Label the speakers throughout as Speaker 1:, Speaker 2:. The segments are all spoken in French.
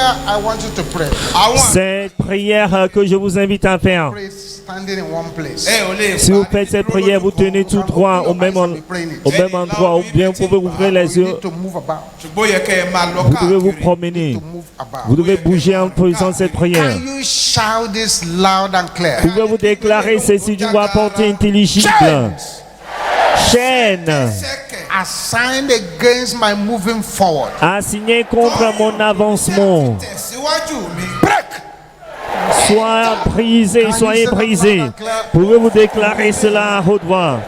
Speaker 1: prayer I want you to pray.
Speaker 2: Cette prière que je vous invite à faire.
Speaker 1: Pray standing in one place.
Speaker 2: Si vous faites cette prière, vous tenez tout droit au même endroit, ou bien vous pouvez ouvrir les yeux. Vous devez vous promener. Vous devez bouger en faisant cette prière.
Speaker 1: Can you shout this loud and clear?
Speaker 2: Pouvez-vous déclarer ceci d'une voix portée intelligible? Chaîne
Speaker 1: Assigned against my moving forward.
Speaker 2: assignée contre mon avancement.
Speaker 1: Break.
Speaker 2: Sois brisé, soyez brisé. Pouvez-vous déclarer cela à haute voix?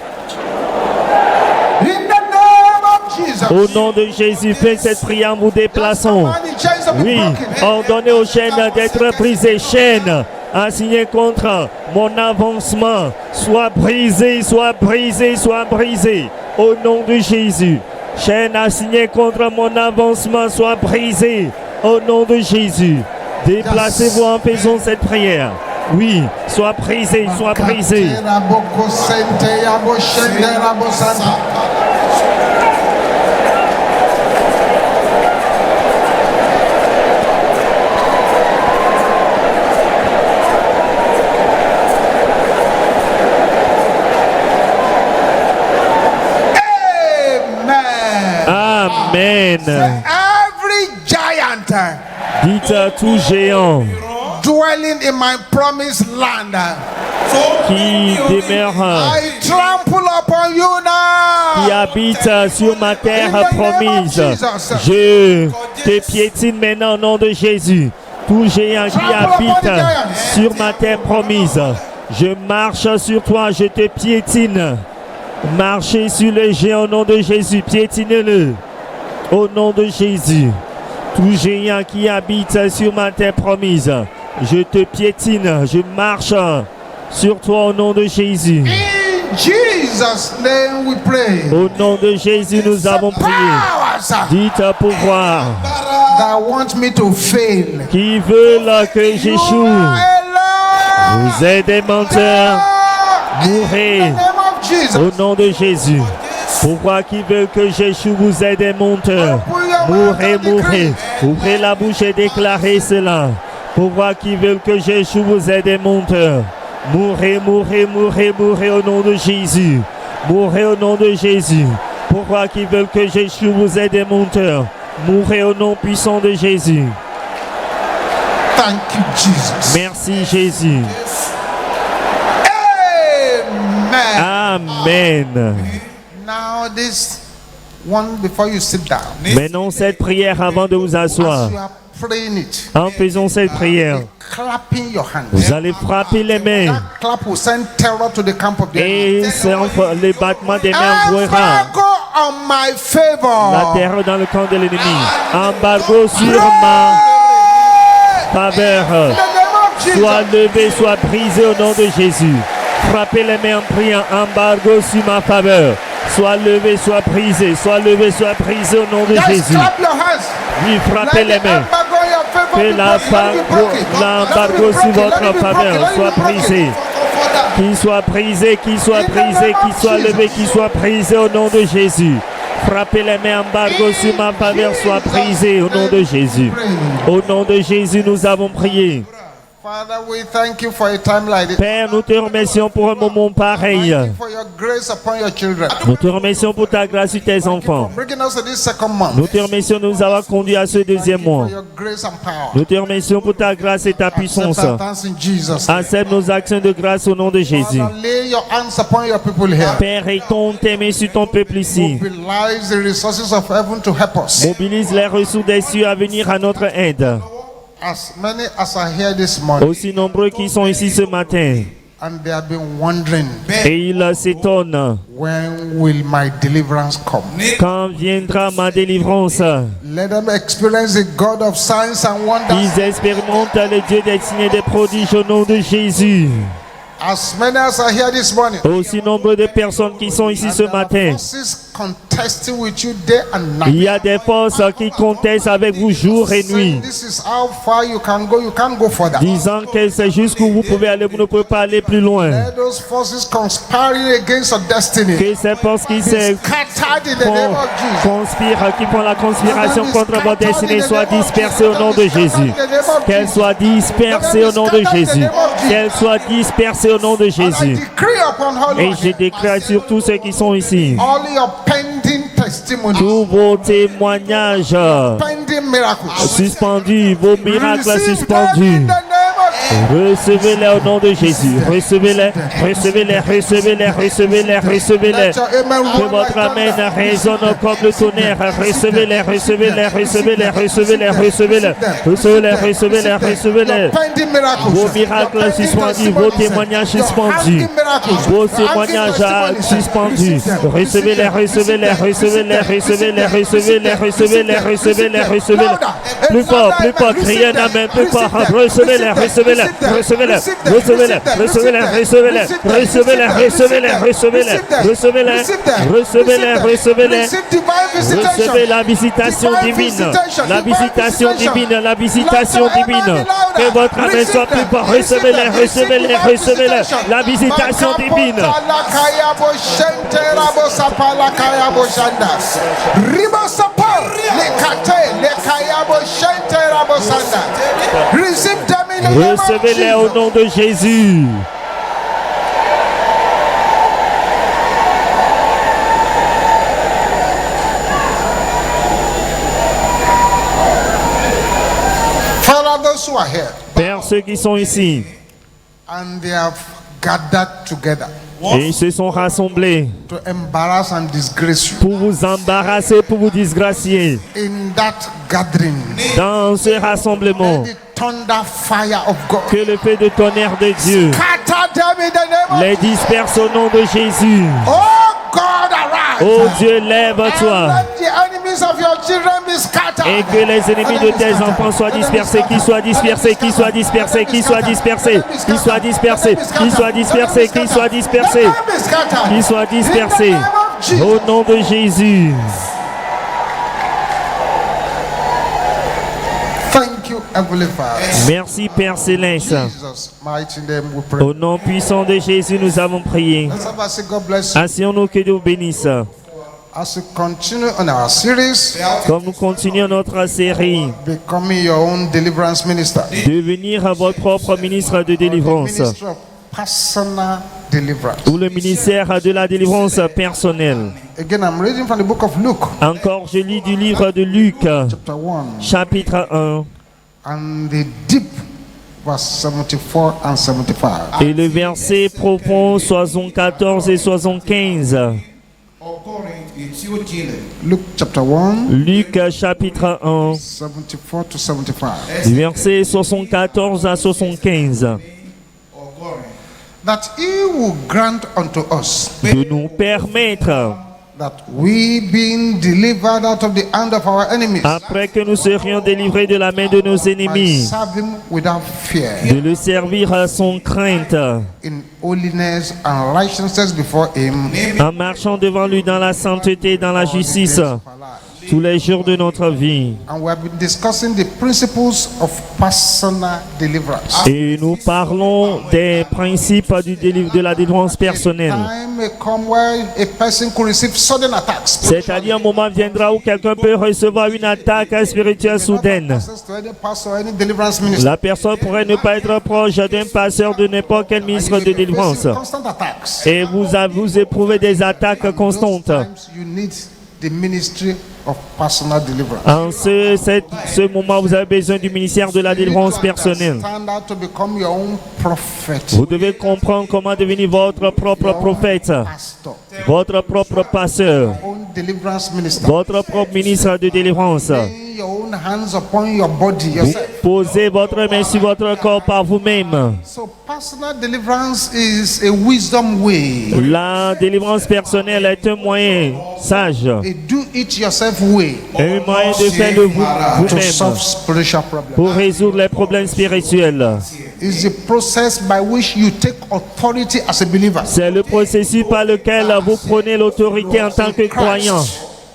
Speaker 1: In the name of Jesus.
Speaker 2: Au nom de Jésus, faites cette prière en vous déplaçant. Oui, ordonnez aux chaînes d'être brisées. Chaînes assignées contre mon avancement. Sois brisé, sois brisé, sois brisé. Au nom de Jésus. Chaînes assignées contre mon avancement. Sois brisé. Au nom de Jésus. Déplacez-vous en faisant cette prière. Oui, sois brisé, sois brisé. Amen.
Speaker 1: Every giant
Speaker 2: Dites à tout géant
Speaker 1: dwelling in my promised land,
Speaker 2: qui demeure,
Speaker 1: I trample upon you
Speaker 2: qui
Speaker 1: now.
Speaker 2: habite sur ma terre promise, je te piétine maintenant au nom de Jésus. Tout géant qui habite sur ma terre promise, je marche sur toi, je te piétine. Marchez sur le géant au nom de Jésus, piétinez-le au nom de Jésus. Tout géant qui habite sur ma terre promise, je te piétine, je marche sur toi au nom de Jésus.
Speaker 1: In Jesus' name we pray.
Speaker 2: Au nom de Jésus, nous avons prié.
Speaker 1: Powers
Speaker 2: Dites à pouvoir
Speaker 1: that want me to fail.
Speaker 2: qui veulent que j'échoue. Vous êtes des menteurs. Mourrez
Speaker 1: In the name of Jesus.
Speaker 2: au nom de Jésus. Pourquoi qui veulent que j'échoue, vous êtes des menteurs. Mourrez, mourrez. Ouvrez la bouche et déclarez cela. Pourquoi qui veulent que j'échoue, vous êtes des menteurs. Mourrez, mourrez, mourrez, mourrez au nom de Jésus. Mourrez au nom de Jésus. Pourquoi qui veulent que j'échoue, vous êtes des menteurs. Mourrez au nom puissant de Jésus.
Speaker 1: Thank you, Jesus.
Speaker 2: Merci Jésus.
Speaker 1: Amen.
Speaker 2: Amen.
Speaker 1: Now this one before you sit down.
Speaker 2: Maintenant cette prière avant de vous asseoir.
Speaker 1: As you are praying it,
Speaker 2: En faisant cette prière,
Speaker 1: clapping your hands.
Speaker 2: vous allez frapper les mains.
Speaker 1: That clap will send terror to the camp of the enemy.
Speaker 2: Et c'est le battement des mains envoiera
Speaker 1: Embargo on my
Speaker 2: la
Speaker 1: favor.
Speaker 2: terreur dans le camp de l'ennemi. Embargo sur ma faveur.
Speaker 1: In the name of Jesus.
Speaker 2: Soit levé, soit brisé au nom de Jésus. Frappez les mains en priant. Embargo sur ma faveur. Soit levé, soit brisé. Soit levé, soit brisé au nom de
Speaker 1: Just
Speaker 2: Jésus.
Speaker 1: clap your hands.
Speaker 2: Oui, frappez les mains. Que l'embargo sur votre faveur soit brisé. Qu'il soit brisé, qu'il soit brisé, qu'il soit levé, qu'il soit brisé au nom de Jésus. Frappez les mains, embargo sur ma faveur soit brisé au nom de Jésus. Au nom de Jésus, nous avons prié.
Speaker 1: Father, we thank you for a time like this.
Speaker 2: Père, nous te remercions pour un moment pareil.
Speaker 1: Thank you for your grace upon your children.
Speaker 2: Nous te remercions pour ta grâce sur tes enfants.
Speaker 1: Bringing us to this second month.
Speaker 2: Nous te remercions de nous avoir conduits à ce deuxième mois.
Speaker 1: For your grace and power.
Speaker 2: Nous te remercions pour ta grâce et ta puissance.
Speaker 1: Accept our thanks in Jesus' name.
Speaker 2: Accepte nos actions de grâce au nom de Jésus.
Speaker 1: Father, lay your hands upon your people here.
Speaker 2: Père, étends tes mains sur ton peuple ici.
Speaker 1: Mobilize the resources of heaven to help us.
Speaker 2: Mobilise les ressources des cieux à venir à notre aide.
Speaker 1: As many as are here this morning,
Speaker 2: Aussi nombreux qui sont ici ce matin.
Speaker 1: and they have been wondering,
Speaker 2: Et ils s'étonnent.
Speaker 1: when will my deliverance come?
Speaker 2: Quand viendra ma délivrance?
Speaker 1: Let them experience the God of signs and wonders.
Speaker 2: Ils expérimentent le Dieu des signes et des prodiges au nom de Jésus.
Speaker 1: As many as are here this morning,
Speaker 2: Aussi nombreux de personnes qui sont ici ce
Speaker 1: and the
Speaker 2: matin.
Speaker 1: forces contending contesting with you day and
Speaker 2: Il
Speaker 1: night.
Speaker 2: y a des forces qui contestent avec vous jour et nuit,
Speaker 1: Saying this is how far you can't go further.
Speaker 2: disant que c'est jusqu'où vous pouvez aller, vous ne pouvez pas aller plus loin.
Speaker 1: Let those forces conspiring against your destiny
Speaker 2: Que ces forces qui
Speaker 1: be
Speaker 2: se
Speaker 1: scattered in the name of Jesus.
Speaker 2: conspirent, qui font la conspiration contre votre destinée, soient dispersées au nom de Jésus. Qu'elles soient dispersées au nom de Jésus. Qu'elles soient dispersées au nom de
Speaker 1: And I
Speaker 2: Jésus.
Speaker 1: decree upon all
Speaker 2: Et
Speaker 1: of
Speaker 2: je
Speaker 1: you,
Speaker 2: déclare sur tous ceux qui sont ici,
Speaker 1: all your pending testimonies,
Speaker 2: tous vos témoignages
Speaker 1: pending miracles,
Speaker 2: suspendus, vos miracles
Speaker 1: receive them in
Speaker 2: suspendus.
Speaker 1: the name of Jesus.
Speaker 2: Recevez-les au nom de Jésus. Recevez-les, recevez-les, recevez-les, recevez-les, recevez-les.
Speaker 1: Let your amen
Speaker 2: Que
Speaker 1: roll like
Speaker 2: votre amen
Speaker 1: thunder.
Speaker 2: résonne comme le tonnerre. Recevez-les, recevez-les, recevez-les, recevez-les, recevez-les, recevez-les, recevez-les, recevez-les.
Speaker 1: Pending miracles,
Speaker 2: Vos miracles suspendus, vos témoignages suspendus, vos témoignages suspendus. Recevez-les, recevez-les, recevez-les, recevez-les, recevez-les, recevez-les, recevez-les, recevez-les. Plus fort, criez un amen, plus fort. Recevez-les, recevez-les, recevez-les, recevez-les, recevez-les, recevez-les, recevez-les, recevez-les, recevez-les, recevez-les, recevez-les, recevez-les.
Speaker 1: receive divine visitation.
Speaker 2: Recevez la visitation divine, la visitation divine, la visitation divine. Que votre amen soit plus fort. Recevez-les, recevez-les, recevez-les. La visitation divine.
Speaker 1: Receive them in the name of
Speaker 2: Recevez-les au
Speaker 1: Jesus.
Speaker 2: nom de Jésus.
Speaker 1: Father, those who are here
Speaker 2: Père, ceux qui sont ici,
Speaker 1: and they have gathered together
Speaker 2: et ils se sont rassemblés
Speaker 1: to embarrass and disgrace you
Speaker 2: pour vous embarrasser, pour vous disgracier.
Speaker 1: in that gathering,
Speaker 2: Dans ce rassemblement,
Speaker 1: the thunder fire of God
Speaker 2: que le feu de tonnerre de Dieu
Speaker 1: scatter them in the name of
Speaker 2: les disperse au nom de Jésus.
Speaker 1: Oh God, arise.
Speaker 2: Oh Dieu,
Speaker 1: And
Speaker 2: lève-toi.
Speaker 1: let the enemies of your children be scattered.
Speaker 2: Et que les ennemis de tes enfants soient dispersés, qu'ils soient dispersés, qu'ils soient dispersés, qu'ils soient dispersés, qu'ils soient dispersés, qu'ils soient dispersés, qu'ils soient dispersés, qu'ils soient dispersés. Au nom de Jésus.
Speaker 1: Thank you, Heavenly Father.
Speaker 2: Merci Père Céleste.
Speaker 1: Jesus' mighty name we pray.
Speaker 2: Au nom puissant de Jésus, nous avons prié.
Speaker 1: Let's have a say, God bless you.
Speaker 2: Asseyons-nous, que Dieu vous bénisse.
Speaker 1: As we continue on our series,
Speaker 2: Comme nous continuons notre série,
Speaker 1: Becoming Your Own Deliverance Minister.
Speaker 2: devenir votre propre ministre de délivrance,
Speaker 1: Ministry of Personal Deliverance.
Speaker 2: ou le ministère de la délivrance personnelle.
Speaker 1: Again, I'm reading from the book of Luke,
Speaker 2: Encore, je lis du livre de Luc,
Speaker 1: chapter 1,
Speaker 2: chapitre 1,
Speaker 1: and the deep, verse 74 and 75.
Speaker 2: et le verset profond 74 et 75.
Speaker 1: Luke chapter 1,
Speaker 2: Luc, chapitre 1,
Speaker 1: 74 to 75.
Speaker 2: verset 74 à 75.
Speaker 1: That he will grant unto us
Speaker 2: De nous permettre,
Speaker 1: that we being delivered out of the hand of our enemies
Speaker 2: après que nous serions délivrés de la main de nos
Speaker 1: might
Speaker 2: ennemis,
Speaker 1: serve him without fear
Speaker 2: de le servir sans crainte,
Speaker 1: in holiness and righteousness before him
Speaker 2: en marchant devant lui dans la sainteté et dans la justice
Speaker 1: of our life.
Speaker 2: tous les jours de notre vie.
Speaker 1: And we have been discussing the principles of personal deliverance.
Speaker 2: Et nous parlons des principes de la délivrance personnelle.
Speaker 1: Time may come where a person could receive sudden attacks.
Speaker 2: C'est-à-dire un moment viendra où quelqu'un peut recevoir une attaque spirituelle soudaine.
Speaker 1: Access to any pastor, any deliverance minister.
Speaker 2: La personne pourrait ne pas être proche d'un pasteur de n'importe quel ministre de délivrance.
Speaker 1: Facing constant attacks.
Speaker 2: Et vous éprouvez des attaques constantes.
Speaker 1: Sometimes you need the ministry of personal deliverance.
Speaker 2: En ce moment, vous avez besoin du ministère de la délivrance personnelle.
Speaker 1: Stand out to become your own prophet,
Speaker 2: Vous devez comprendre comment devenir votre propre prophète,
Speaker 1: pastor,
Speaker 2: votre propre pasteur,
Speaker 1: own deliverance minister.
Speaker 2: votre propre ministre de délivrance.
Speaker 1: Lay your own hands upon your body yourself.
Speaker 2: Posez votre main sur votre corps par vous-même.
Speaker 1: So personal deliverance is a wisdom way,
Speaker 2: La délivrance personnelle est un moyen sage,
Speaker 1: a do it yourself way
Speaker 2: un moyen de faire de
Speaker 1: to
Speaker 2: vous-même
Speaker 1: solve spiritual problems.
Speaker 2: pour résoudre les problèmes spirituels.
Speaker 1: It's the process by which you take authority as a believer.
Speaker 2: C'est le processus par lequel vous prenez l'autorité en tant que croyant.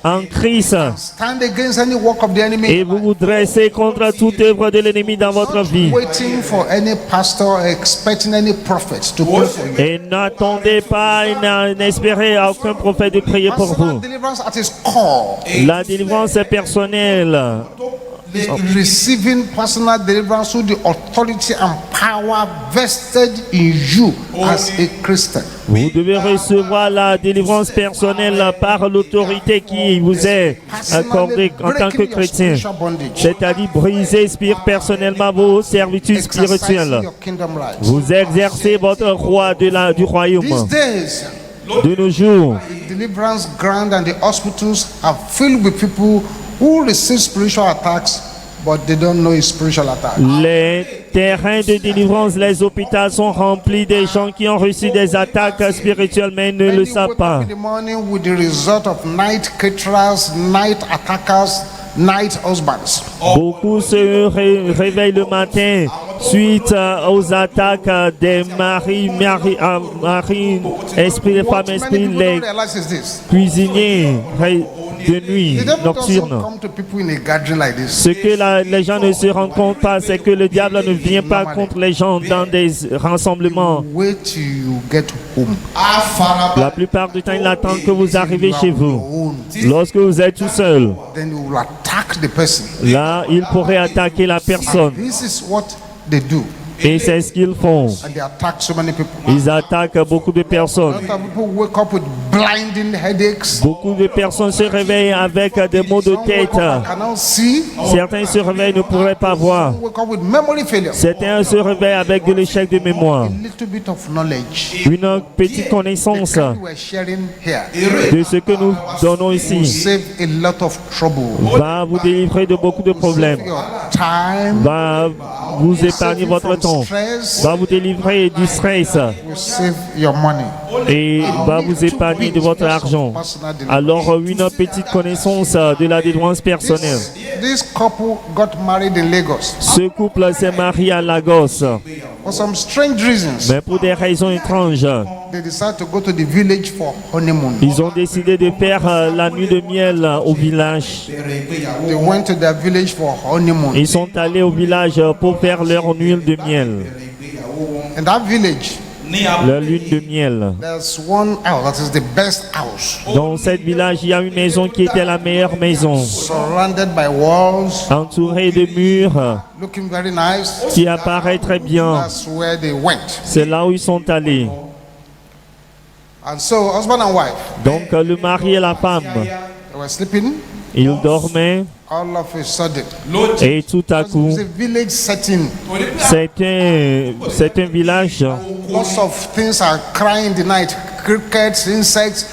Speaker 2: en Christ
Speaker 1: stand against any work of the enemy.
Speaker 2: et vous vous dressez contre toute œuvre de l'ennemi dans votre vie.
Speaker 1: Waiting for any pastor, expecting any prophet to pray for you.
Speaker 2: Et n'attendez pas et n'espérez à aucun prophète de prier pour
Speaker 1: Personal
Speaker 2: vous.
Speaker 1: deliverance at its core.
Speaker 2: La délivrance est personnelle.
Speaker 1: Receiving personal deliverance through the authority and power vested in you as a Christian.
Speaker 2: Vous devez recevoir la délivrance personnelle par l'autorité qui vous est accordée en tant que chrétien. C'est-à-dire briser personnellement vos servitudes spirituelles. Vous exercez votre roi du royaume.
Speaker 1: These days,
Speaker 2: De nos jours,
Speaker 1: the deliverance ground and the hospitals are filled with people who receive spiritual attacks, but they don't know it's spiritual attack.
Speaker 2: les terrains de délivrance, les hôpitaux sont remplis des gens qui ont reçu des attaques spirituelles mais ne le
Speaker 1: Many
Speaker 2: savent
Speaker 1: wake
Speaker 2: pas.
Speaker 1: up in the morning with the result of night caterers, night attackers, night husbands.
Speaker 2: Beaucoup se réveillent le matin suite aux attaques des maris, esprits des femmes,
Speaker 1: What many
Speaker 2: esprits
Speaker 1: people
Speaker 2: les
Speaker 1: don't realize is this.
Speaker 2: cuisiniers de nuit,
Speaker 1: The devil doesn't
Speaker 2: nocturnes.
Speaker 1: come to people in a gathering like this.
Speaker 2: Ce que les gens ne se rendent compte pas, c'est que le diable ne vient pas contre les gens dans des rassemblements.
Speaker 1: Wait till you get home.
Speaker 2: La plupart du temps, il attend que vous arrivez chez vous. Lorsque vous êtes tout seul,
Speaker 1: Then you will attack the person.
Speaker 2: là, il pourrait attaquer la personne.
Speaker 1: This is what they do.
Speaker 2: Et c'est ce qu'ils font.
Speaker 1: And they attack so many people.
Speaker 2: Ils attaquent beaucoup de
Speaker 1: A
Speaker 2: personnes.
Speaker 1: lot of people wake up with blinding headaches.
Speaker 2: Beaucoup de personnes se réveillent avec des maux de
Speaker 1: Some wake
Speaker 2: tête.
Speaker 1: up and cannot see.
Speaker 2: Certains se réveillent et ne pourraient pas voir.
Speaker 1: Some wake up with memory failure.
Speaker 2: Certains se réveillent avec de l'échec de mémoire.
Speaker 1: A little bit of knowledge
Speaker 2: Une petite connaissance
Speaker 1: that we're sharing here
Speaker 2: de ce que nous donnons
Speaker 1: will
Speaker 2: ici
Speaker 1: save a lot of trouble.
Speaker 2: va vous délivrer de beaucoup de problèmes.
Speaker 1: Your time
Speaker 2: Va vous épargner
Speaker 1: save you
Speaker 2: votre
Speaker 1: from
Speaker 2: temps.
Speaker 1: stress.
Speaker 2: Va vous délivrer du stress
Speaker 1: Will save your money.
Speaker 2: et va vous épargner de votre argent.
Speaker 1: Personal deliverance.
Speaker 2: Alors, une petite connaissance de la délivrance personnelle.
Speaker 1: This couple got married in Lagos
Speaker 2: Ce couple s'est marié à Lagos,
Speaker 1: for some strange reasons.
Speaker 2: mais pour des raisons étranges.
Speaker 1: They decided to go to the village for honeymoon.
Speaker 2: Ils ont décidé de faire la nuit de miel au village.
Speaker 1: They went to their village for honeymoon.
Speaker 2: Ils sont allés au village pour faire leur nuit de miel.
Speaker 1: In that village,
Speaker 2: Leur lune de miel.
Speaker 1: there's one house that is the best house,
Speaker 2: Dans ce village, il y a une maison qui était la meilleure maison,
Speaker 1: surrounded by walls,
Speaker 2: entourée de murs,
Speaker 1: looking very nice.
Speaker 2: qui apparaît très bien.
Speaker 1: That's where they went.
Speaker 2: C'est là où ils sont allés.
Speaker 1: And so, husband and wife,
Speaker 2: Donc le mari et la femme,
Speaker 1: they were sleeping.
Speaker 2: ils dormaient
Speaker 1: All of a sudden,
Speaker 2: et tout à coup,
Speaker 1: it's a village setting.
Speaker 2: c'est un village.
Speaker 1: Lots of things are crying in the night. Crickets, insects,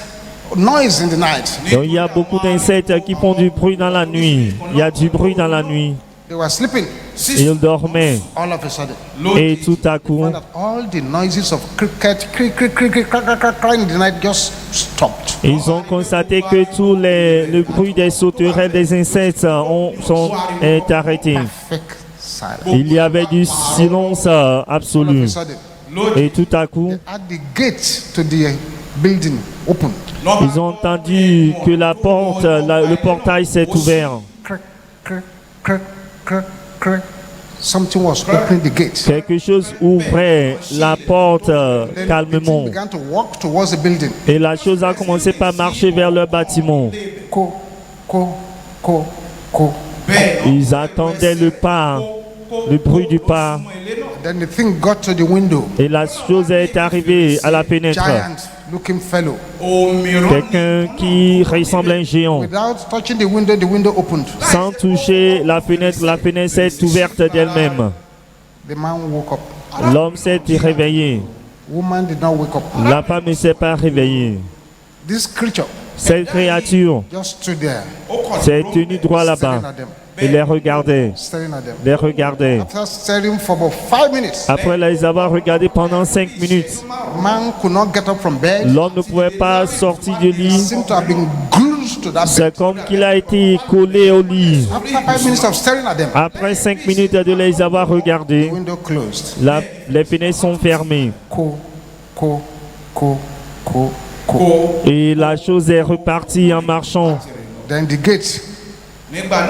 Speaker 1: noise in the night.
Speaker 2: Donc il y a beaucoup d'insectes qui font du bruit dans la nuit. Il y a du bruit dans la nuit.
Speaker 1: They were sleeping.
Speaker 2: Ils dormaient
Speaker 1: All of a sudden,
Speaker 2: et tout à coup,
Speaker 1: that all the noises of cricket, crying in the night just stopped.
Speaker 2: ils ont constaté que le bruit des sauterelles, des insectes est arrêté.
Speaker 1: Perfect silence.
Speaker 2: Il y avait du silence
Speaker 1: All
Speaker 2: absolu.
Speaker 1: of a sudden,
Speaker 2: Et tout à coup,
Speaker 1: at the gate to the building opened.
Speaker 2: ils ont entendu que la porte, le portail s'est ouvert.
Speaker 1: Crick, crick, crick, crick, crick. Something was opening the gate.
Speaker 2: Quelque chose ouvrait la porte
Speaker 1: Then the
Speaker 2: calmement.
Speaker 1: team began to walk towards the building.
Speaker 2: Et la chose a commencé par marcher vers le bâtiment.
Speaker 1: Co, co, co, co.
Speaker 2: Ils attendaient le pas, le bruit du pas.
Speaker 1: Then the thing got to the window.
Speaker 2: Et la chose est arrivée à la fenêtre.
Speaker 1: Giant looking fellow.
Speaker 2: Quelqu'un qui ressemble à un géant.
Speaker 1: Without touching the window opened.
Speaker 2: Sans toucher la fenêtre s'est ouverte d'elle-même.
Speaker 1: The man woke up.
Speaker 2: L'homme s'est réveillé.
Speaker 1: Woman did not wake up.
Speaker 2: La femme ne s'est pas réveillée.
Speaker 1: This creature
Speaker 2: Cette créature
Speaker 1: just stood there,
Speaker 2: s'est tenue droit
Speaker 1: staring
Speaker 2: là-bas
Speaker 1: at them,
Speaker 2: et les regardait.
Speaker 1: staring at them.
Speaker 2: Les regardait.
Speaker 1: After staring for about 5 minutes,
Speaker 2: Après les avoir regardés pendant 5 minutes,
Speaker 1: the man could not get up from bed.
Speaker 2: l'homme ne pouvait pas sortir du
Speaker 1: He
Speaker 2: lit.
Speaker 1: seemed to have been glued to that bed.
Speaker 2: C'est comme qu'il a été collé au lit.
Speaker 1: After 5 minutes of staring at them,
Speaker 2: Après 5 minutes de les avoir
Speaker 1: the
Speaker 2: regardés,
Speaker 1: window closed.
Speaker 2: les fenêtres sont fermées.
Speaker 1: Co, co, co, co, co.
Speaker 2: Et la chose est repartie en marchant.
Speaker 1: Then the gate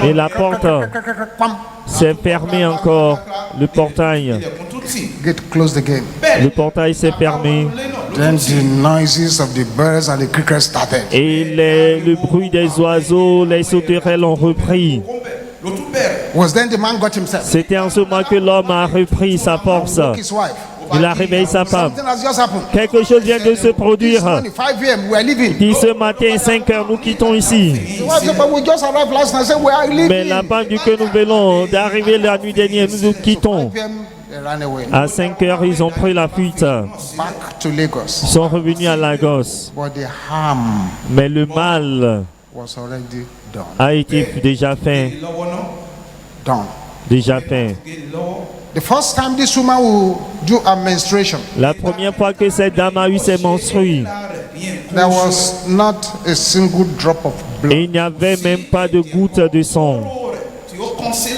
Speaker 2: Et la porte s'est fermée encore. Le portail
Speaker 1: closed again.
Speaker 2: s'est fermé.
Speaker 1: Then the noises of the birds and the crickets started.
Speaker 2: Et le bruit des oiseaux, les sauterelles ont repris.
Speaker 1: Was then the man got himself.
Speaker 2: C'était en ce moment que l'homme a repris sa force.
Speaker 1: His wife.
Speaker 2: Il a réveillé sa femme.
Speaker 1: Something has just happened.
Speaker 2: Quelque chose vient de se
Speaker 1: This
Speaker 2: produire.
Speaker 1: morning, 5 p.m. we are leaving.
Speaker 2: Dit ce matin, 5 heures, nous quittons ici.
Speaker 1: The wife said, but we just arrived last night. I said, we are leaving.
Speaker 2: Mais la femme dit que nous venons d'arriver la nuit dernière, nous nous quittons.
Speaker 1: 5 p.m. they ran away.
Speaker 2: À 5 heures, ils ont pris la fuite.
Speaker 1: Back to Lagos.
Speaker 2: Ils sont revenus à Lagos.
Speaker 1: But the harm
Speaker 2: Mais le mal
Speaker 1: was already done.
Speaker 2: a été déjà fait.
Speaker 1: Done.
Speaker 2: Déjà fait.
Speaker 1: The first time this woman will do a menstruation,
Speaker 2: La première fois que cette dame a eu ses menstrues,
Speaker 1: there was not a single drop of
Speaker 2: et
Speaker 1: blood.
Speaker 2: il n'y avait même pas de goutte de sang.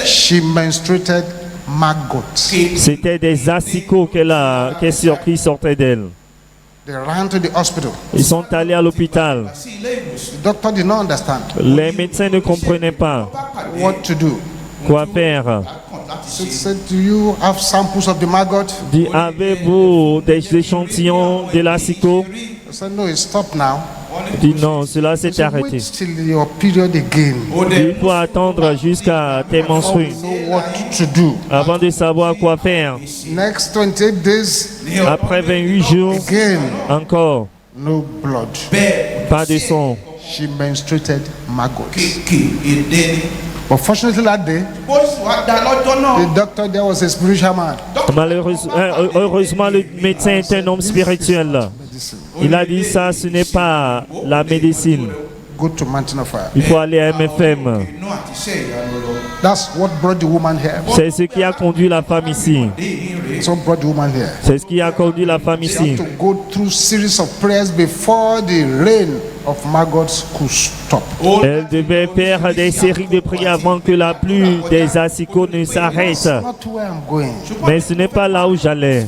Speaker 1: She menstruated maggots.
Speaker 2: C'était des asticots qui sortaient d'elle.
Speaker 1: They ran to the hospital.
Speaker 2: Ils sont allés à l'hôpital.
Speaker 1: The doctor did not understand
Speaker 2: Les médecins ne comprenaient pas
Speaker 1: what to do.
Speaker 2: quoi faire.
Speaker 1: She said, do you have samples of the maggot?
Speaker 2: Dit, avez-vous des échantillons de l'asticot?
Speaker 1: I said, no, it stopped now.
Speaker 2: Dit non, cela s'est
Speaker 1: So
Speaker 2: arrêté.
Speaker 1: wait till your period again.
Speaker 2: Il faut attendre jusqu'à tes menstrues
Speaker 1: Know what to do.
Speaker 2: avant de savoir quoi faire.
Speaker 1: Next 28 days,
Speaker 2: Après 28 jours,
Speaker 1: again,
Speaker 2: encore,
Speaker 1: no blood.
Speaker 2: pas de sang.
Speaker 1: She menstruated maggots. But fortunately that day, the doctor there was a spiritual man.
Speaker 2: Heureusement, le médecin est un homme spirituel. Il a dit ça, ce n'est pas la médecine.
Speaker 1: Go to Mountain of Fire.
Speaker 2: Il faut aller à MFM.
Speaker 1: That's what brought the woman here.
Speaker 2: C'est ce qui a conduit la femme ici.
Speaker 1: That's what brought the woman here.
Speaker 2: C'est ce qui a conduit la femme
Speaker 1: She had
Speaker 2: ici.
Speaker 1: to go through series of prayers before the rain of maggots could stop.
Speaker 2: Elle devait faire des séries de prières avant que la pluie des asticots ne s'arrête.
Speaker 1: Not where I'm going.
Speaker 2: Mais ce n'est pas là où j'allais.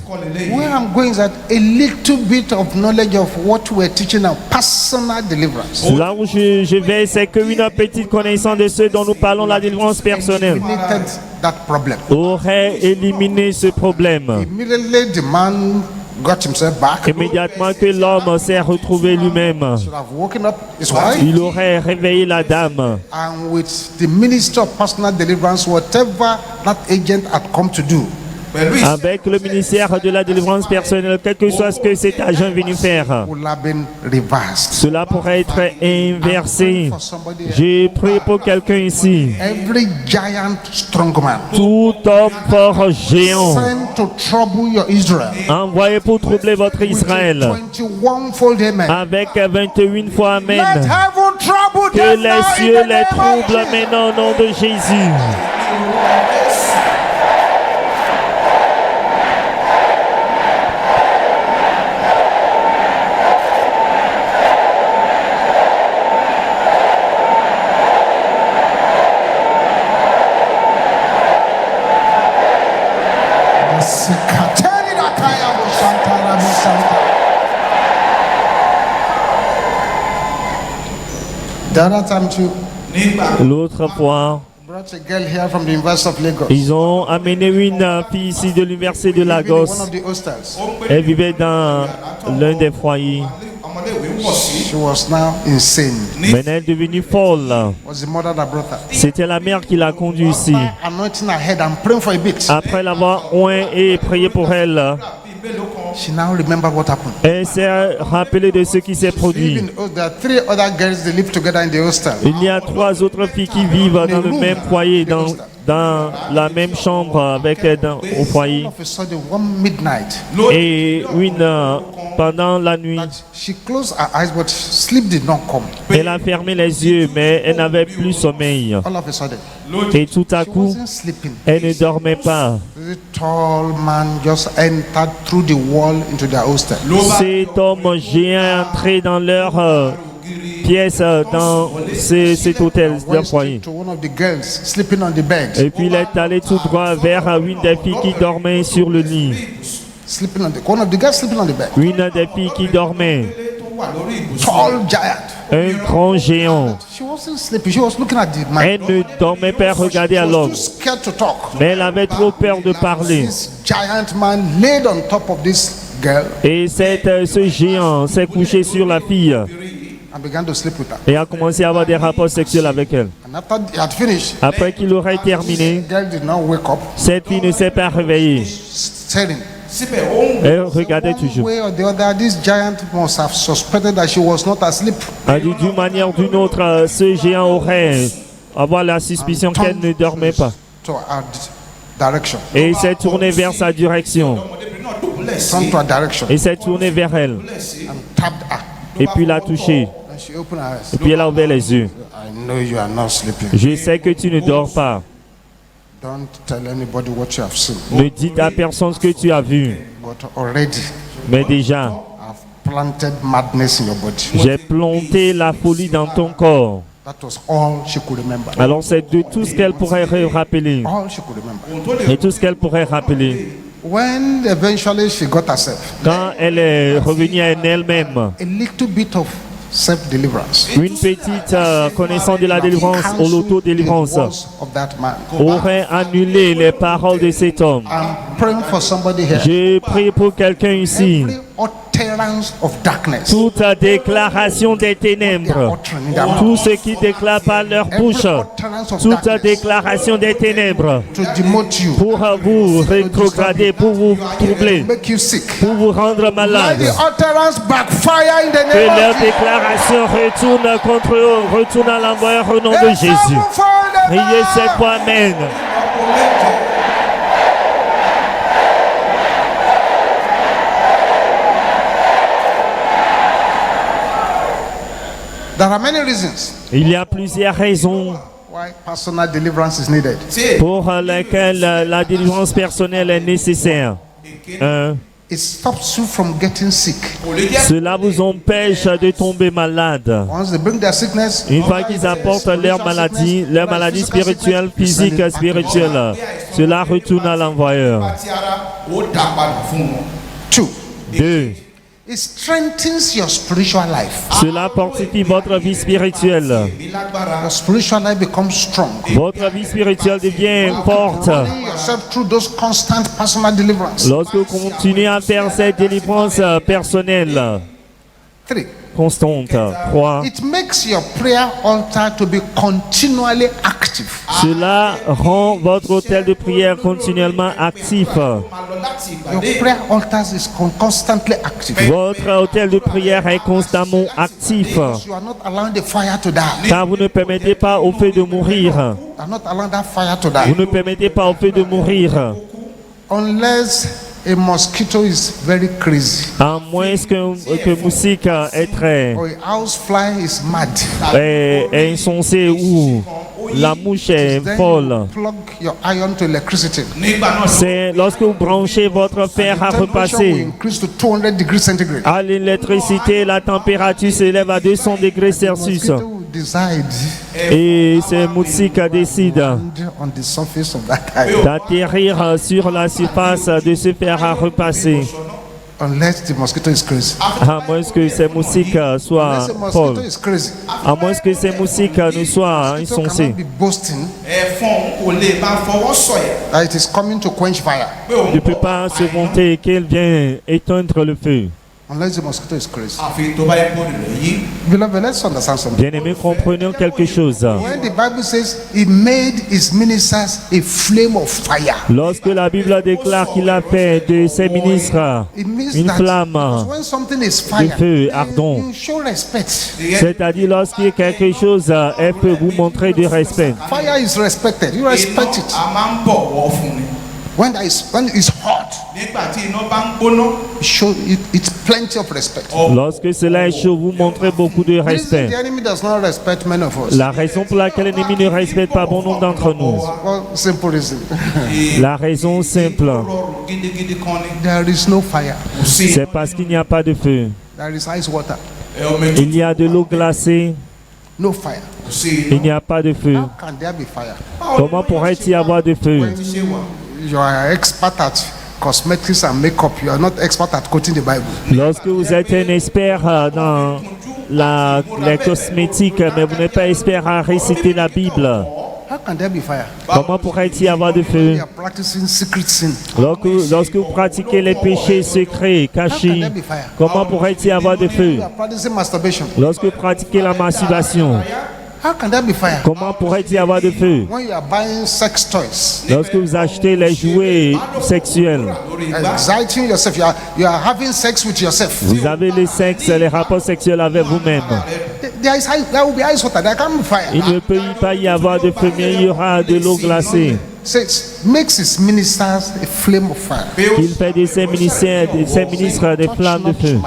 Speaker 1: Where I'm going is that a little bit of knowledge of what we're teaching on personal deliverance.
Speaker 2: Là où je vais, c'est qu'une petite connaissance de ce dont nous parlons, la délivrance personnelle,
Speaker 1: Eliminated that problem.
Speaker 2: aurait éliminé ce problème.
Speaker 1: Immediately the man got himself back.
Speaker 2: Immédiatement que l'homme s'est retrouvé lui-même,
Speaker 1: Should have woken up his wife.
Speaker 2: il aurait réveillé la dame.
Speaker 1: And with the ministry of personal deliverance, whatever that agent had come to do,
Speaker 2: Avec le ministère de la délivrance personnelle, quel que soit ce que cet agent est venu faire,
Speaker 1: would have been reversed.
Speaker 2: cela pourrait être inversé.
Speaker 1: For somebody,
Speaker 2: J'ai prié pour quelqu'un ici.
Speaker 1: every giant strongman
Speaker 2: Tout homme fort géant
Speaker 1: sent to trouble your Israel
Speaker 2: envoyé pour troubler votre Israël
Speaker 1: 21-fold amen.
Speaker 2: avec 21 fois
Speaker 1: Let
Speaker 2: Amen.
Speaker 1: heaven trouble
Speaker 2: Que
Speaker 1: them now
Speaker 2: les
Speaker 1: in
Speaker 2: cieux
Speaker 1: the
Speaker 2: les
Speaker 1: name of
Speaker 2: troublent
Speaker 1: Jesus.
Speaker 2: maintenant au nom de Jésus.
Speaker 1: Sikateri na kaya bo shantara bo shanta. The other time too,
Speaker 2: L'autre fois,
Speaker 1: brought a girl here from the University of Lagos.
Speaker 2: ils ont amené une fille ici de l'université de
Speaker 1: Living in one
Speaker 2: Lagos.
Speaker 1: of the hostels.
Speaker 2: Elle vivait dans l'un des foyers.
Speaker 1: She was now insane.
Speaker 2: Maintenant, elle est devenue folle.
Speaker 1: It was the mother that brought her.
Speaker 2: C'était la mère qui l'a conduite ici.
Speaker 1: Anointing her head and praying for a bit.
Speaker 2: Après l'avoir oint et prié pour elle,
Speaker 1: She now remembered what happened.
Speaker 2: elle s'est rappelée de ce qui s'est produit.
Speaker 1: Even there are 3 other girls they live together in the hostel.
Speaker 2: Il y a 3 autres filles qui vivent dans le même foyer, dans la même chambre avec elles au foyer.
Speaker 1: All of a sudden, one midnight,
Speaker 2: Et pendant la nuit,
Speaker 1: she closed her eyes, but sleep did not come.
Speaker 2: elle a fermé les yeux, mais elle n'avait plus sommeil.
Speaker 1: All of a sudden,
Speaker 2: Et tout à
Speaker 1: she
Speaker 2: coup,
Speaker 1: wasn't sleeping.
Speaker 2: elle ne dormait pas.
Speaker 1: The tall man just entered through the wall into their hostel.
Speaker 2: Cet homme géant est entré dans leur pièce, dans cet hôtel, leur
Speaker 1: Went
Speaker 2: foyer.
Speaker 1: straight to one of the girls sleeping on the bed.
Speaker 2: Et puis il est allé tout droit vers une des filles qui dormait sur le lit.
Speaker 1: One of the girls sleeping on the bed.
Speaker 2: Une des filles qui dormait.
Speaker 1: Tall giant.
Speaker 2: un grand géant.
Speaker 1: She wasn't sleeping. She was looking at the man.
Speaker 2: Elle ne dormait pas, regardée à
Speaker 1: She was
Speaker 2: l'homme.
Speaker 1: too scared to talk.
Speaker 2: Mais elle avait trop peur de parler.
Speaker 1: This giant man laid on top of this girl
Speaker 2: Et ce géant s'est couché sur la fille
Speaker 1: and began to sleep with her.
Speaker 2: et a commencé à avoir des rapports sexuels avec elle.
Speaker 1: And after he had finished,
Speaker 2: Après qu'il aurait terminé,
Speaker 1: the girl did not wake up,
Speaker 2: cette fille ne s'est pas réveillée.
Speaker 1: staring.
Speaker 2: Elle regardait
Speaker 1: One
Speaker 2: toujours.
Speaker 1: way or the other, this giant must have suspected that she was not asleep.
Speaker 2: Elle dit d'une manière ou d'une autre, ce géant aurait avoir la suspicion qu'elle ne dormait pas.
Speaker 1: To our direction.
Speaker 2: Et il s'est tourné vers sa direction.
Speaker 1: Turned to our direction
Speaker 2: Et s'est tourné vers elle.
Speaker 1: and tapped her.
Speaker 2: Et puis l'a touchée.
Speaker 1: And she opened her eyes.
Speaker 2: Et puis elle a ouvert les yeux.
Speaker 1: I know you are not sleeping.
Speaker 2: Je sais que tu ne dors pas.
Speaker 1: Don't tell anybody what you have seen.
Speaker 2: Ne dis à personne ce que tu as vu.
Speaker 1: But already,
Speaker 2: Mais déjà,
Speaker 1: I've planted madness in your body.
Speaker 2: j'ai planté la folie dans ton corps.
Speaker 1: That was all she could remember.
Speaker 2: Alors c'est de tout ce qu'elle pourrait rappeler.
Speaker 1: All she could remember.
Speaker 2: Et tout ce qu'elle pourrait rappeler.
Speaker 1: When eventually she got herself,
Speaker 2: Quand elle est revenue à elle-même,
Speaker 1: a little bit of self-deliverance.
Speaker 2: une petite connaissance de la délivrance ou
Speaker 1: Cancelled the
Speaker 2: l'autodélivrance
Speaker 1: words of that man.
Speaker 2: aurait annulé les paroles de cet homme.
Speaker 1: I'm praying for somebody here.
Speaker 2: Je prie pour quelqu'un ici.
Speaker 1: Every utterance of darkness,
Speaker 2: Toute déclaration des ténèbres, tout ce qui déclare par leur bouche, toute déclaration des ténèbres
Speaker 1: to demote you,
Speaker 2: pour vous rétrograder, pour vous troubler,
Speaker 1: make you sick.
Speaker 2: pour vous rendre
Speaker 1: Let
Speaker 2: malade.
Speaker 1: the utterance backfire in the
Speaker 2: Que
Speaker 1: name
Speaker 2: leur
Speaker 1: of Jesus.
Speaker 2: déclaration retourne contre eux, retourne à l'envoyeur au nom de Jésus. Priez cette fois, Amen.
Speaker 1: There are many reasons
Speaker 2: Il y a plusieurs raisons
Speaker 1: why personal deliverance is needed.
Speaker 2: pour lesquelles la délivrance personnelle est nécessaire. Un,
Speaker 1: It stops you from getting sick.
Speaker 2: cela vous empêche de tomber malade.
Speaker 1: Once they bring their sickness,
Speaker 2: Une fois qu'ils apportent leur maladie spirituelle, physique, spirituelle, cela retourne à l'envoyeur.
Speaker 1: two,
Speaker 2: Deux,
Speaker 1: it strengthens your spiritual life.
Speaker 2: cela fortifie votre vie spirituelle.
Speaker 1: Your spiritual life becomes strong.
Speaker 2: Votre vie spirituelle devient forte.
Speaker 1: Running yourself through those constant personal deliverance.
Speaker 2: Lorsque vous continuez à faire cette délivrance personnelle
Speaker 1: Three,
Speaker 2: constante. 3.
Speaker 1: it makes your prayer altar to be continually active.
Speaker 2: Cela rend votre hôtel de prière continuellement actif.
Speaker 1: Your prayer altars is constantly active.
Speaker 2: Votre hôtel de prière est constamment actif.
Speaker 1: You are not allowing the fire to die.
Speaker 2: Car vous ne permettez pas au feu de mourir.
Speaker 1: You are not allowing that fire to
Speaker 2: Vous
Speaker 1: die.
Speaker 2: ne permettez pas au feu de mourir.
Speaker 1: Unless a mosquito is very crazy
Speaker 2: À moins que moustique est très
Speaker 1: or a housefly is mad.
Speaker 2: est insensé ou la mouche est
Speaker 1: Then
Speaker 2: folle.
Speaker 1: you plug your iron to electricity.
Speaker 2: C'est lorsque vous branchez votre fer à
Speaker 1: Temperature will
Speaker 2: repasser
Speaker 1: increase to 200 degrees centigrade.
Speaker 2: à l'électricité, la température s'élève à 200 degrés Celsius.
Speaker 1: Mosquito will decide
Speaker 2: Et ces moustiques décident
Speaker 1: on the surface of that iron.
Speaker 2: d'atterrir sur la surface de ce fer à repasser.
Speaker 1: Unless the mosquito is crazy.
Speaker 2: À moins que ces moustiques soient
Speaker 1: Unless the mosquito
Speaker 2: folles.
Speaker 1: is crazy.
Speaker 2: À moins que ces moustiques ne soient
Speaker 1: Mosquito
Speaker 2: insensés.
Speaker 1: cannot be boasting that it is coming to quench fire.
Speaker 2: Ne peut pas se vanter qu'elle vient éteindre le feu.
Speaker 1: Unless the mosquito is crazy. Beloved, let's understand something.
Speaker 2: Bien-aimés, comprenons quelque chose.
Speaker 1: When the Bible says he made his ministers a flame of fire,
Speaker 2: Lorsque la Bible déclare qu'il a fait de ses ministres
Speaker 1: it means
Speaker 2: une
Speaker 1: that
Speaker 2: flamme
Speaker 1: when something is
Speaker 2: de
Speaker 1: fire,
Speaker 2: feu ardent,
Speaker 1: you show respect.
Speaker 2: c'est-à-dire lorsqu'il y a quelque chose, elle peut vous montrer du respect.
Speaker 1: Fire is respected. You respect it. When it's hot, it's plenty of respect.
Speaker 2: Lorsque cela est chaud, vous montrez beaucoup de
Speaker 1: The reason
Speaker 2: respect.
Speaker 1: the enemy does not respect many of us.
Speaker 2: La raison pour laquelle l'ennemi ne respecte pas bon nombre d'entre nous,
Speaker 1: Well, simple reason.
Speaker 2: la raison simple,
Speaker 1: There is no fire.
Speaker 2: c'est parce qu'il n'y a pas de feu.
Speaker 1: There is ice water.
Speaker 2: Il y a de l'eau glacée,
Speaker 1: No fire.
Speaker 2: il n'y a pas de feu.
Speaker 1: How can there be fire?
Speaker 2: Comment pourrait-il y avoir de feu?
Speaker 1: You are expert at cosmetics and makeup. You are not expert at quoting the Bible.
Speaker 2: Lorsque vous êtes un expert dans les cosmétiques, mais vous n'êtes pas expert à réciter la Bible.
Speaker 1: How can there be fire?
Speaker 2: Comment pourrait-il y avoir de feu?
Speaker 1: You are practicing secret sin.
Speaker 2: Lorsque vous pratiquez les péchés secrets, cachés, comment pourrait-il y avoir de feu?
Speaker 1: You are practicing masturbation.
Speaker 2: Lorsque vous pratiquez la masturbation,
Speaker 1: How can there be fire?
Speaker 2: comment pourrait-il y avoir de feu?
Speaker 1: When you are buying sex toys,
Speaker 2: Lorsque vous achetez les jouets sexuels,
Speaker 1: exciting yourself, you are having sex with yourself.
Speaker 2: vous avez le sexe, les rapports sexuels avec vous-même.
Speaker 1: There will be ice water. There can be fire.
Speaker 2: Il ne peut pas y avoir de feu, mais il y aura de l'eau glacée.
Speaker 1: Says makes his ministers a flame of fire.
Speaker 2: Il fait de ses ministres des flammes de feu.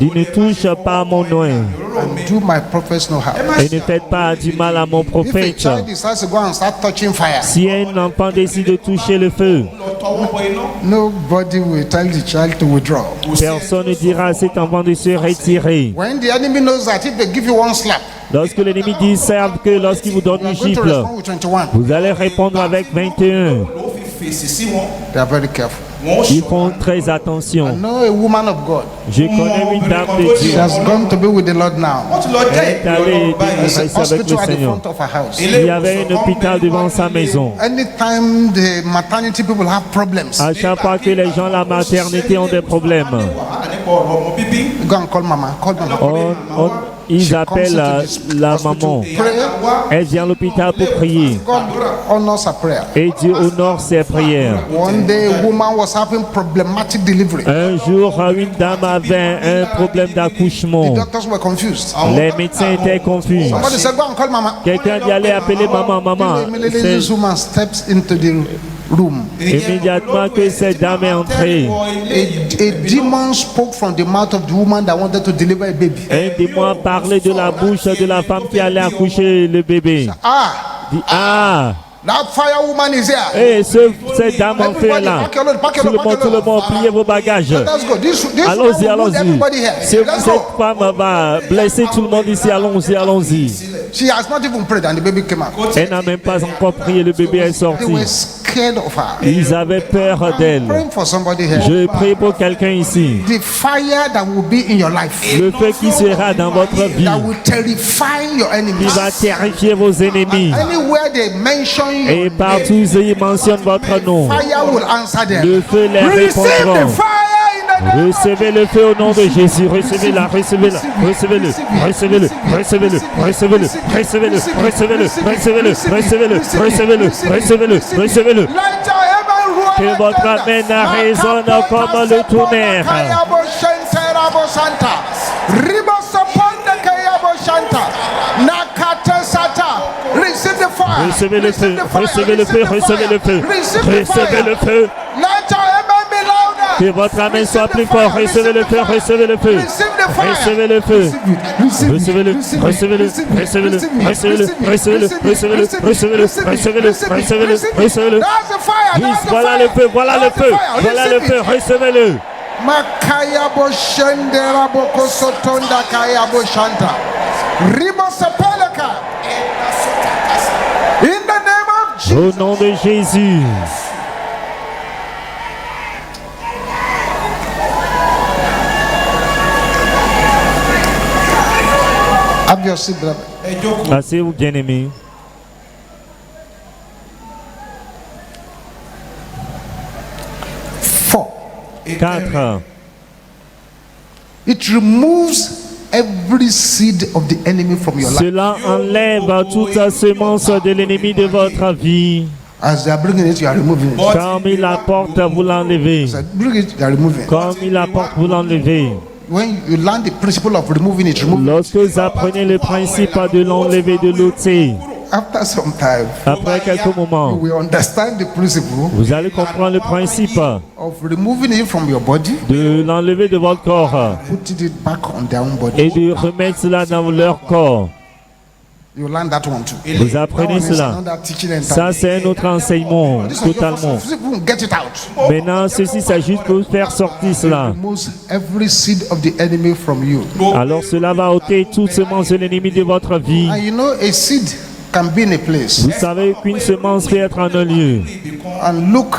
Speaker 2: Il ne touche pas à mon nom et
Speaker 1: And do my prophets no harm?
Speaker 2: ne faites pas du mal à mon
Speaker 1: If a
Speaker 2: prophète.
Speaker 1: child decides to go and start touching fire,
Speaker 2: Si un enfant décide de toucher le feu,
Speaker 1: nobody will tell the child to withdraw.
Speaker 2: personne ne dira à cet enfant de se retirer.
Speaker 1: When the enemy knows that if they give you one slap,
Speaker 2: Lorsque l'ennemi dit, savent que lorsqu'il vous donne
Speaker 1: you are
Speaker 2: une
Speaker 1: going to
Speaker 2: gifle,
Speaker 1: respond with 21.
Speaker 2: vous allez répondre avec 21.
Speaker 1: They are very careful.
Speaker 2: Ils font très
Speaker 1: I
Speaker 2: attention.
Speaker 1: know a woman of God.
Speaker 2: Je connais une dame de
Speaker 1: She
Speaker 2: Dieu.
Speaker 1: has gone to be with the Lord now.
Speaker 2: Elle est allée
Speaker 1: There's
Speaker 2: rester
Speaker 1: an
Speaker 2: avec le
Speaker 1: hospital at the
Speaker 2: Seigneur.
Speaker 1: front of her house.
Speaker 2: Il y avait un hôpital devant sa maison.
Speaker 1: Anytime the maternity people have problems,
Speaker 2: À chaque fois que les gens de la maternité ont des problèmes,
Speaker 1: go and call mama. Call mama.
Speaker 2: ils appellent la maman.
Speaker 1: Pray.
Speaker 2: Elle vient à l'hôpital pour prier.
Speaker 1: God honors her prayer.
Speaker 2: Et Dieu honore ses prières.
Speaker 1: One day, a woman was having problematic delivery.
Speaker 2: Un jour, une dame avait un problème
Speaker 1: The
Speaker 2: d'accouchement.
Speaker 1: doctors were confused.
Speaker 2: Les médecins étaient confus.
Speaker 1: Somebody said, go and call mama.
Speaker 2: Quelqu'un dit aller appeler maman, maman.
Speaker 1: Immediately, this woman steps into the room.
Speaker 2: Immédiatement que cette dame est entrée,
Speaker 1: A demon spoke from the mouth of the woman that wanted to deliver a baby.
Speaker 2: un démon parlait de la bouche de la femme qui allait accoucher le bébé.
Speaker 1: Ah,
Speaker 2: Dit, ah,
Speaker 1: that fire woman is here.
Speaker 2: cette dame en fait là. Tout le monde, pliez vos bagages.
Speaker 1: Let's go. This
Speaker 2: Allons-y,
Speaker 1: woman would everybody here.
Speaker 2: Cette
Speaker 1: Let's go.
Speaker 2: femme va blesser tout le monde ici. Allons-y.
Speaker 1: She has not even prayed and the baby came out.
Speaker 2: Elle n'a même pas encore prié. Le bébé est
Speaker 1: They
Speaker 2: sorti.
Speaker 1: were scared of her.
Speaker 2: Ils avaient peur d'elle.
Speaker 1: Praying for somebody here.
Speaker 2: Je prie pour quelqu'un ici.
Speaker 1: The fire that will be in your life,
Speaker 2: Le feu qui sera dans votre vie,
Speaker 1: that will terrify your
Speaker 2: qui
Speaker 1: enemies.
Speaker 2: va terrifier vos ennemis.
Speaker 1: Anywhere they mention you,
Speaker 2: Et partout où ils mentionnent votre nom,
Speaker 1: fire will answer them.
Speaker 2: le feu les
Speaker 1: Receive
Speaker 2: répondra.
Speaker 1: the fire in the name.
Speaker 2: Recevez le feu au nom de Jésus. Recevez-la, recevez-le, recevez-le, recevez-le, recevez-le, recevez-le, recevez-le, recevez-le, recevez-le, recevez-le, recevez-le, recevez-le, recevez-le.
Speaker 1: Let your heaven roar
Speaker 2: Que
Speaker 1: like
Speaker 2: votre
Speaker 1: thunder.
Speaker 2: amen résonne comme le tonnerre.
Speaker 1: Kayabo Shente Rabo Santa. Ribo Saponde Kayabo Shanta. Nakate Sata. Receive the fire.
Speaker 2: Recevez le feu,
Speaker 1: Receive the fire.
Speaker 2: recevez le feu, recevez le feu,
Speaker 1: Receive the
Speaker 2: recevez le
Speaker 1: fire.
Speaker 2: feu.
Speaker 1: Let your amen be louder.
Speaker 2: Que votre amen soit plus fort. Recevez le feu, recevez le feu,
Speaker 1: Receive the fire.
Speaker 2: recevez le feu.
Speaker 1: Receive it.
Speaker 2: Recevez-le, recevez-le, recevez-le, recevez-le, recevez-le, recevez-le, recevez-le, recevez-le, recevez-le, recevez-le.
Speaker 1: That's the fire.
Speaker 2: Oui,
Speaker 1: That's the
Speaker 2: voilà
Speaker 1: fire.
Speaker 2: le feu, voilà le
Speaker 1: That's the
Speaker 2: feu,
Speaker 1: fire.
Speaker 2: voilà le
Speaker 1: Receive
Speaker 2: feu,
Speaker 1: it.
Speaker 2: recevez-le.
Speaker 1: Makaya Boshendera Boko Sotonda Kaya Boshanta. Ribo Sepeleka. In the name of Jesus.
Speaker 2: Au nom de Jésus.
Speaker 1: Have your seat, brother.
Speaker 2: Asseyez-vous, bien-aimés.
Speaker 1: Four.
Speaker 2: 4.
Speaker 1: It removes every seed of the enemy from your life.
Speaker 2: Cela enlève toute semence de l'ennemi de votre vie.
Speaker 1: As they are bringing it, you are removing it.
Speaker 2: Comme il apporte, vous l'enlevez.
Speaker 1: As they bring it, you are removing it.
Speaker 2: Comme il apporte, vous l'enlevez.
Speaker 1: When you learn the principle of removing it, remove it.
Speaker 2: Lorsque vous apprenez le principe de l'enlever, de l'ôter,
Speaker 1: After some time,
Speaker 2: après quelques
Speaker 1: you
Speaker 2: moments,
Speaker 1: will understand the principle
Speaker 2: vous allez comprendre le principe
Speaker 1: of removing it from your body,
Speaker 2: de l'enlever de votre corps
Speaker 1: putting it back on their own body.
Speaker 2: et de remettre cela dans leur corps.
Speaker 1: You learn that one too.
Speaker 2: Vous apprenez
Speaker 1: That one is
Speaker 2: cela.
Speaker 1: another teaching entirely.
Speaker 2: Ça, c'est un autre enseignement,
Speaker 1: This one,
Speaker 2: totalement.
Speaker 1: get it out.
Speaker 2: Maintenant, ceci, c'est juste pour faire sortir cela.
Speaker 1: Removes every seed of the enemy from you.
Speaker 2: Alors, cela va ôter toute semence de l'ennemi de votre vie.
Speaker 1: And you know, a seed can be in a place
Speaker 2: Vous savez qu'une semence peut être en un lieu.
Speaker 1: and look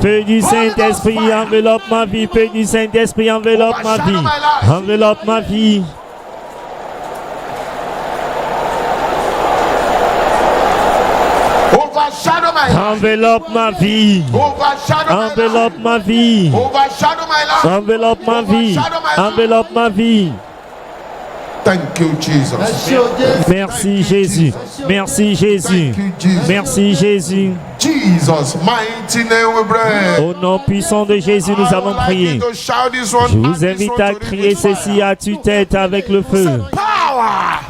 Speaker 2: Feu du Saint-Esprit, enveloppe ma vie. Feu du Saint-Esprit, enveloppe ma vie. Enveloppe ma vie.
Speaker 1: Overshadow my life.
Speaker 2: Enveloppe ma vie.
Speaker 1: Overshadow my life.
Speaker 2: Enveloppe ma vie.
Speaker 1: Overshadow my life.
Speaker 2: Enveloppe ma vie. Enveloppe ma vie.
Speaker 1: Thank you, Jesus.
Speaker 2: Merci Jésus. Merci Jésus. Merci Jésus.
Speaker 1: Jesus, mighty name we pray.
Speaker 2: Au nom puissant de Jésus, nous avons prié. Je vous invite à crier ceci à tue-tête avec le feu.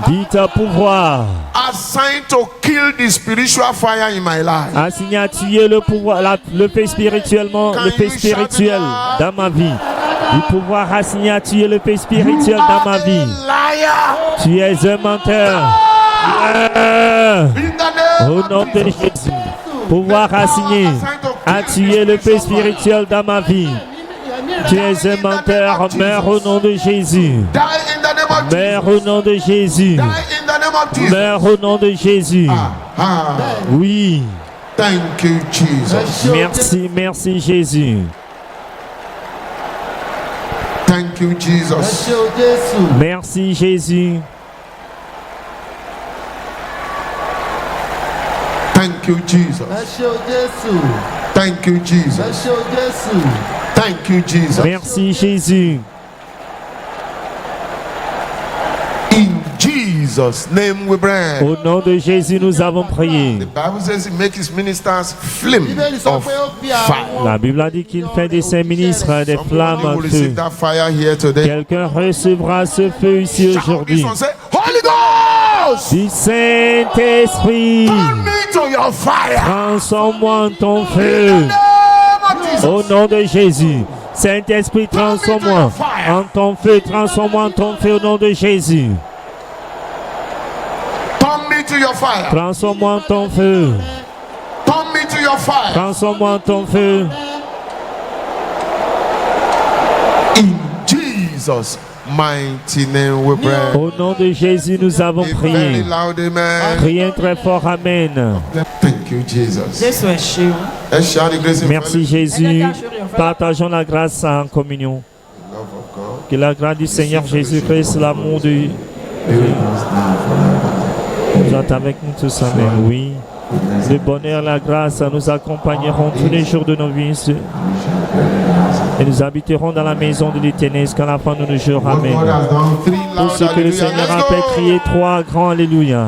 Speaker 2: Dites pouvoir.
Speaker 1: Assigned to kill the spiritual fire in my life.
Speaker 2: Assigné à tuer le pouvoir, le fait spirituellement, le fait spirituel dans ma vie. Du pouvoir assigné à tuer le fait spirituel dans ma vie. Tu es un menteur. Au nom de Jésus. Pouvoir assigné à tuer le fait spirituel dans ma vie. Tu es un menteur. Meurs au nom de Jésus. Meurs au nom de Jésus. Meurs au nom de Jésus. Oui.
Speaker 1: Thank you, Jesus.
Speaker 2: Merci, merci Jésus.
Speaker 1: Thank you, Jesus.
Speaker 2: Merci Jésus.
Speaker 1: Thank you, Jesus. Thank you, Jesus. Thank you, Jesus.
Speaker 2: Merci Jésus.
Speaker 1: In Jesus' name we pray.
Speaker 2: Au nom de Jésus, nous avons prié.
Speaker 1: The Bible says he makes his ministers flame of fire.
Speaker 2: La Bible a dit qu'il fait de ses ministres des flammes en
Speaker 1: Will
Speaker 2: feu.
Speaker 1: receive that fire here today.
Speaker 2: Quelqu'un recevra ce feu ici aujourd'hui.
Speaker 1: Shout this one, say, Holy Ghost,
Speaker 2: Du Saint-Esprit,
Speaker 1: turn me to your fire.
Speaker 2: transforme-moi en ton feu.
Speaker 1: Name of Jesus.
Speaker 2: Au nom de Jésus. Saint-Esprit, transforme-moi en ton feu. Transforme-moi en ton feu au nom de Jésus.
Speaker 1: Turn me to your fire.
Speaker 2: Transforme-moi en ton feu.
Speaker 1: Turn me to your fire.
Speaker 2: Transforme-moi en ton feu.
Speaker 1: In Jesus' mighty name we pray.
Speaker 2: Au nom de Jésus, nous avons
Speaker 1: A very
Speaker 2: prié.
Speaker 1: loud amen.
Speaker 2: Priez très fort, Amen.
Speaker 1: Thank you, Jesus.
Speaker 3: Jésù ẹ ṣeun.
Speaker 1: Let's shout the grace and
Speaker 2: Merci Jésus. Partageons la grâce en communion.
Speaker 1: love of God.
Speaker 2: Que la grâce du Seigneur Jésus-Christ, l'amour de Dieu soit avec nous tous. Amen. Oui. Le bonheur, la grâce nous accompagneront tous les jours de nos vies. Et nous habiterons dans la maison de l'Éternel jusqu'à la fin de nos jours.
Speaker 1: What God
Speaker 2: Amen.
Speaker 1: has done, 3
Speaker 2: Pour
Speaker 1: loud
Speaker 2: ce que le
Speaker 1: hallelujah.
Speaker 2: Seigneur
Speaker 1: Let's
Speaker 2: a fait,
Speaker 1: go.
Speaker 2: crier 3 grands Alléluia.